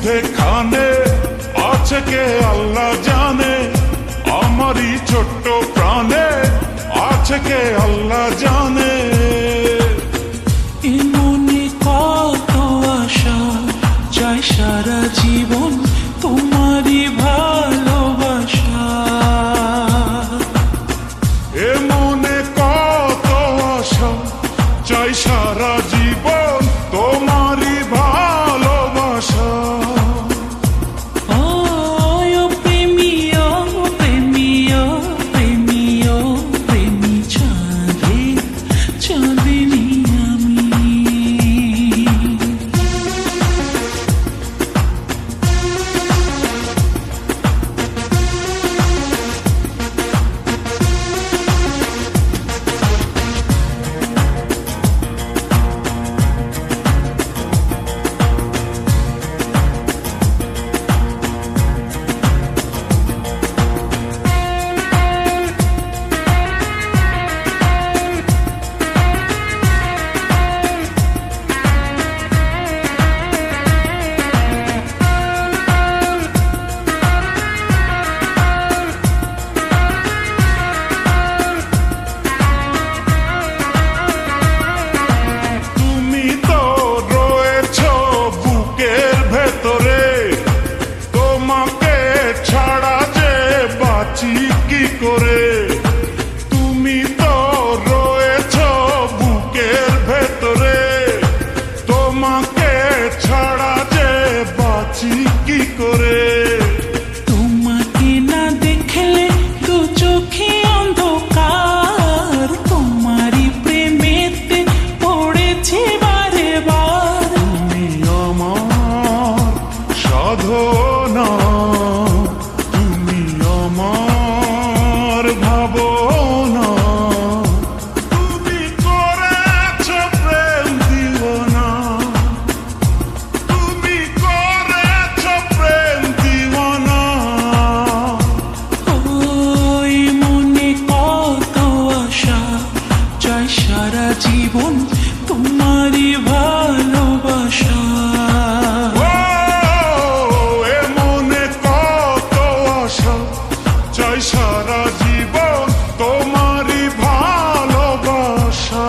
মধ্যেখানে আছে কে আল্লাহ জানে, আমারই ছোট্ট প্রাণে আছে কে আল্লাহ জানে। এ মনে কত আশা চাই সারা জীবন তোমারই ভালোবাসা। এ মনে কত আশা চাই সারা জীবন তোমারই ভালোবাসা। কি করে তুমি তো রয়েছ বুকের ভেতরে, তোমাকে ছাড়া যে বাঁচি কি করে। তোমাকে না দেখলে দু চোখে অন্ধকার, তোমারই প্রেমেতে পড়েছি বারে বার। তুমি আমার সাধনা, তুমি আমার ভাবনা, তুমি করেছ প্রেম দিওয়ানা, তুমি করেছ প্রেম দিওয়ানা। ওই মনে কত আশা চাই সারা জীবন তোমারই ভালোবাসা। এ মনে কত আশা চাই সারা জীবন তোমারই ভালোবাসা।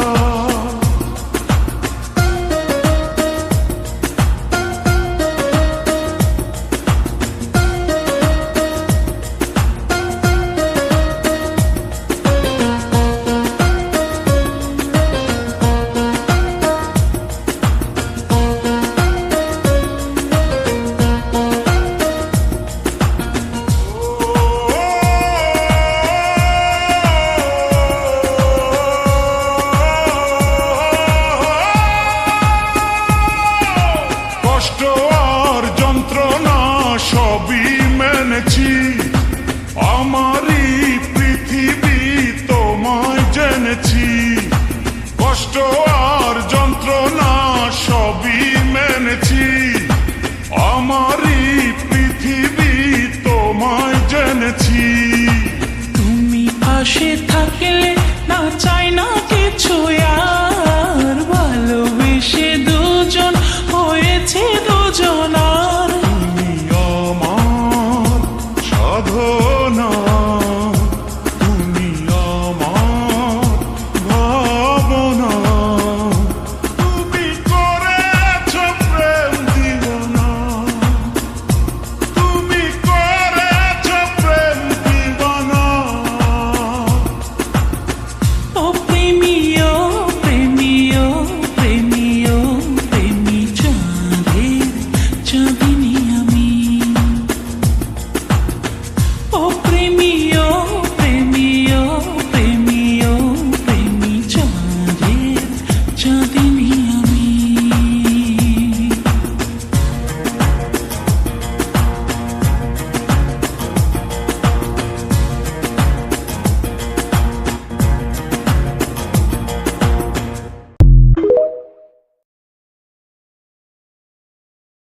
কষ্ট আর যন্ত্রণা সবই মেনেছি, আমারই পৃথিবী তোমায় জেনেছি। কষ্ট আর যন্ত্রণা সবই মেনেছি, আমারই পৃথিবী তোমায় জেনেছি। তুমি পাশে থাকলে না চাই না কিছু আর।